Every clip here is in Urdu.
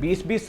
20-20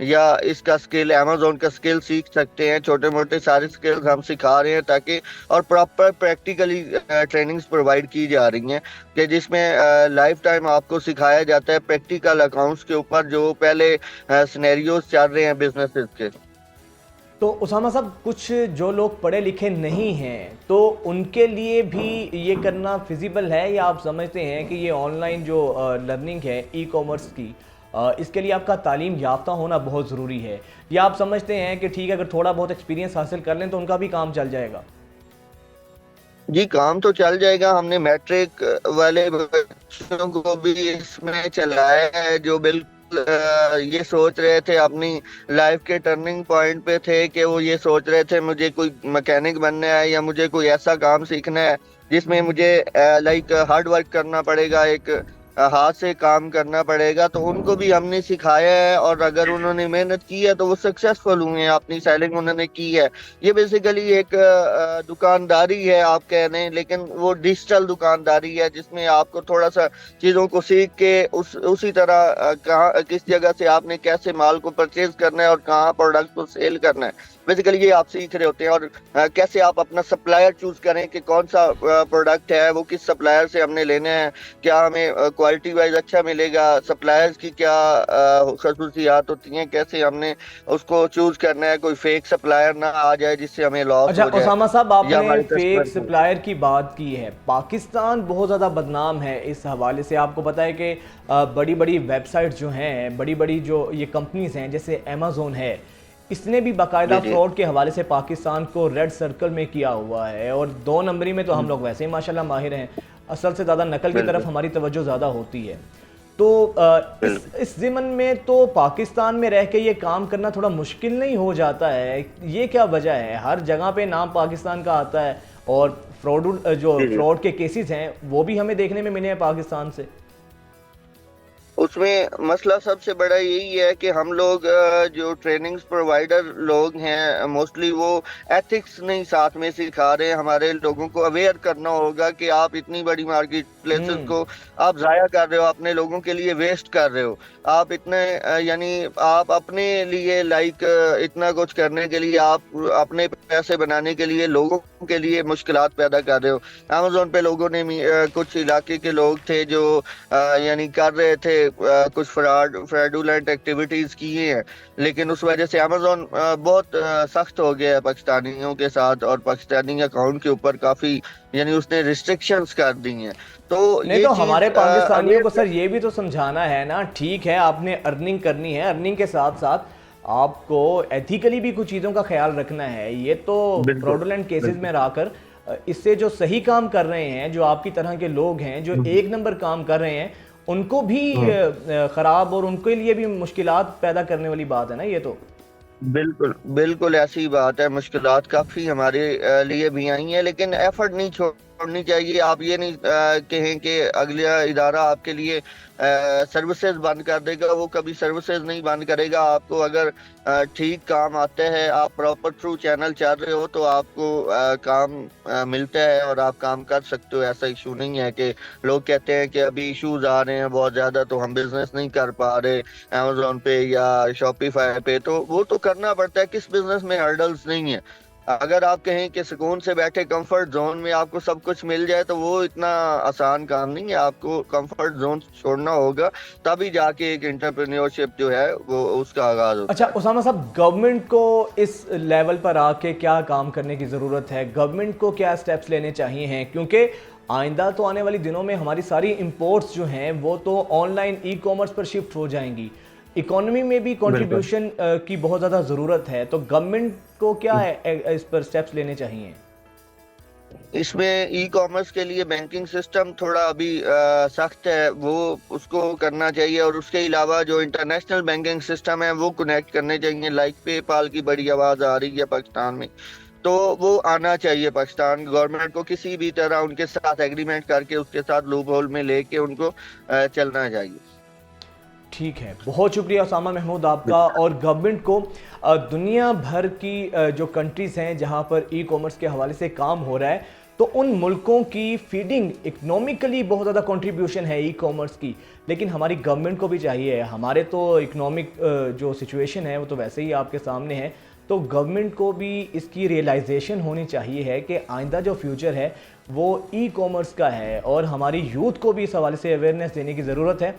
یا اس کا اسکل امیزون کا اسکل سیکھ سکتے ہیں. چھوٹے موٹے سارے اسکلز ہم سکھا رہے ہیں تاکہ اور پراپر پریکٹیکلی ٹریننگز پرووائڈ کی جا رہی ہیں کہ جس میں لائف ٹائم آپ کو سکھایا جاتا ہے پریکٹیکل اکاؤنٹس کے اوپر جو پہلے سینیریوز چل رہے ہیں بزنسز کے. تو اسامہ صاحب کچھ جو لوگ پڑھے لکھے نہیں ہیں تو ان کے لیے بھی یہ کرنا فیزیبل ہے، یا آپ سمجھتے ہیں کہ یہ آن لائن جو لرننگ ہے ای کامرس کی اس کے لیے آپ کا تعلیم یافتہ ہونا بہت ضروری ہے، یا آپ سمجھتے ہیں کہ ٹھیک ہے اگر تھوڑا بہت ایکسپیرینس حاصل کر لیں تو ان کا بھی کام چل جائے گا؟ جی کام تو چل جائے گا. ہم نے میٹرک والے بچوں کو بھی اس میں چلایا ہے جو بالکل یہ سوچ رہے تھے اپنی لائف کے ٹرننگ پوائنٹ پہ تھے کہ وہ یہ سوچ رہے تھے مجھے کوئی مکینک بننا ہے یا مجھے کوئی ایسا کام سیکھنا ہے جس میں مجھے لائک ہارڈ ورک کرنا پڑے گا، ایک ہاتھ سے کام کرنا پڑے گا. تو ان کو بھی ہم نے سکھایا ہے اور اگر انہوں نے محنت کی ہے تو وہ سکسیسفل ہوئے ہیں، اپنی سیلنگ انہوں نے کی ہے. یہ بیسیکلی ایک دکانداری ہے آپ کہہ رہے ہیں، لیکن وہ ڈیجیٹل دکانداری ہے جس میں آپ کو تھوڑا سا چیزوں کو سیکھ کے اسی طرح کہاں کس جگہ سے آپ نے کیسے مال کو پرچیز کرنا ہے اور کہاں پروڈکٹ کو سیل کرنا ہے، بیسیکلی یہ آپ سیکھ رہے ہوتے ہیں. اور کیسے آپ اپنا سپلائر چوز کریں کہ کون سا پروڈکٹ ہے وہ کس سپلائر سے ہم نے لینا ہے، کیا ہمیں کوالٹی وائز اچھا ملے گا، سپلائرز کی کیا خصوصیات ہوتی ہیں، کیسے ہم نے اس کو چوز کرنا ہے، کوئی فیک سپلائر نہ آ جائے جس سے ہمیں لاس اچھا ہو جائے اسامہ صاحب، آپ یا نے ہمارے فیک کسٹمر کو. سپلائر کی بات کی ہے. پاکستان بہت زیادہ بدنام ہے اس حوالے سے. آپ کو پتہ ہے کہ بڑی بڑی ویب سائٹ جو ہیں، بڑی بڑی جو یہ کمپنیز ہیں جیسے امیزون ہے، اس نے بھی باقاعدہ جی فراڈ کے حوالے سے پاکستان کو ریڈ سرکل میں کیا ہوا ہے، اور 2 نمبری میں تو ہم لوگ ویسے ہی ماشاءاللہ ماہر ہیں. اصل سے زیادہ نقل کی بالکل طرف ہماری توجہ زیادہ ہوتی ہے. تو بالکل. اس ضمن میں تو پاکستان میں رہ کے یہ کام کرنا تھوڑا مشکل نہیں ہو جاتا ہے؟ یہ کیا وجہ ہے؟ ہر جگہ پہ نام پاکستان کا آتا ہے اور جی جی فراڈ کے کیسز ہیں وہ بھی ہمیں دیکھنے میں ملے ہیں پاکستان سے. اس میں مسئلہ سب سے بڑا یہی ہے کہ ہم لوگ جو ٹریننگز پرووائڈر لوگ ہیں موسٹلی وہ ایتھکس نہیں ساتھ میں سکھا رہے ہیں. ہمارے لوگوں کو اویئر کرنا ہوگا کہ آپ اتنی بڑی مارکیٹ پلیسز ہوں کو آپ ضائع کر رہے ہو، اپنے لوگوں کے لیے ویسٹ کر رہے ہو. آپ اتنے یعنی آپ اپنے لیے لائک اتنا کچھ کرنے کے لیے آپ اپنے پیسے بنانے کے لیے لوگوں کے لیے مشکلات پیدا کر رہے ہو. امیزون پہ لوگوں نے کچھ علاقے کے لوگ تھے جو یعنی کر رہے تھے کچھ فراڈولنٹ ایکٹیویٹیز کیے ہیں، لیکن اس وجہ سے امیزون بہت سخت ہو گیا ہے پاکستانیوں کے ساتھ اور پاکستانی اکاؤنٹ کے اوپر کافی یعنی اس نے ریسٹرکشنز کر دی ہیں. تو نہیں یہ تو ہمارے چیز پاکستانیوں کو اویئر. سر یہ بھی تو سمجھانا ہے نا. ٹھیک ہے آپ نے ارننگ کرنی ہے، ارننگ کے ساتھ ساتھ آپ کو ایتھیکلی بھی کچھ چیزوں کا خیال رکھنا ہے. یہ تو بالکل فراڈولنٹ کیسز بالکل میں رہ کر اس سے جو صحیح کام کر رہے ہیں، جو آپ کی طرح کے لوگ ہیں جو ایک نمبر کام کر رہے ہیں، ان کو بھی خراب اور ان کے لیے بھی مشکلات پیدا کرنے والی بات ہے نا یہ تو. بالکل بالکل ایسی بات ہے. مشکلات کافی ہمارے لیے بھی آئی ہیں لیکن ایفرٹ نہیں چھوڑنی چاہیے. آپ یہ نہیں کہیں کہ اگلا ادارہ آپ کے لیے سروسز بند کر دے گا، وہ کبھی سروسز نہیں بند کرے گا. آپ کو اگر ٹھیک کام آتا ہے، آپ پراپر تھرو چینل چل رہے ہو تو آپ کو کام ملتا ہے اور آپ کام کر سکتے ہو. ایسا ایشو نہیں ہے کہ لوگ کہتے ہیں کہ ابھی ایشوز آ رہے ہیں بہت زیادہ تو ہم بزنس نہیں کر پا رہے امیزون پہ یا شاپیفائی پہ. تو وہ تو کرنا پڑتا ہے، کس بزنس میں ہرڈلز نہیں ہے. اگر آپ کہیں کہ سکون سے بیٹھے کمفرٹ زون میں آپ کو سب کچھ مل جائے تو وہ اتنا آسان کام نہیں ہے. آپ کو کمفرٹ زون چھوڑنا ہوگا تبھی جا کے ایک انٹرپرینیورشپ جو ہے وہ اس کا آغاز ہوتا اچھا ہے. اسامہ صاحب، گورنمنٹ کو اس لیول پر آ کے کیا کام کرنے کی ضرورت ہے؟ گورنمنٹ کو کیا سٹیپس لینے چاہیے ہیں؟ کیونکہ آئندہ تو آنے والی دنوں میں ہماری ساری امپورٹس جو ہیں وہ تو آن لائن ای کامرس پر شفٹ ہو جائیں گی. اکانومی میں بھی بالکل. کنٹریبیوشن کی بہت زیادہ ضرورت ہے. تو گورنمنٹ کو کیا اس پر سٹیپس لینے چاہیے؟ اس میں ای کامرس کے لیے بینکنگ سسٹم تھوڑا ابھی سخت ہے، وہ اس کو کرنا چاہیے. اور اس کے علاوہ جو انٹرنیشنل بینکنگ سسٹم ہے وہ کنیکٹ کرنے چاہیے. لائک پے پال کی بڑی آواز آ رہی ہے پاکستان میں، تو وہ آنا چاہیے. پاکستان گورنمنٹ کو کسی بھی طرح ان کے ساتھ ایگریمنٹ کر کے اس کے ساتھ لوپ ہول میں لے کے ان کو چلنا چاہیے. ٹھیک ہے، بہت شکریہ اسامہ محمود آپ کا. اور گورنمنٹ کو دنیا بھر کی جو کنٹریز ہیں جہاں پر ای کامرس کے حوالے سے کام ہو رہا ہے تو ان ملکوں کی فیڈنگ اکنامکلی بہت زیادہ کنٹریبیوشن ہے ای کامرس کی، لیکن ہماری گورنمنٹ کو بھی چاہیے، ہمارے تو اکنامک جو سچویشن ہے وہ تو ویسے ہی آپ کے سامنے ہے، تو گورنمنٹ کو بھی اس کی ریئلائزیشن ہونی چاہیے ہے کہ آئندہ جو فیوچر ہے وہ ای کامرس کا ہے، اور ہماری یوتھ کو بھی اس حوالے سے اویئرنیس دینے کی ضرورت ہے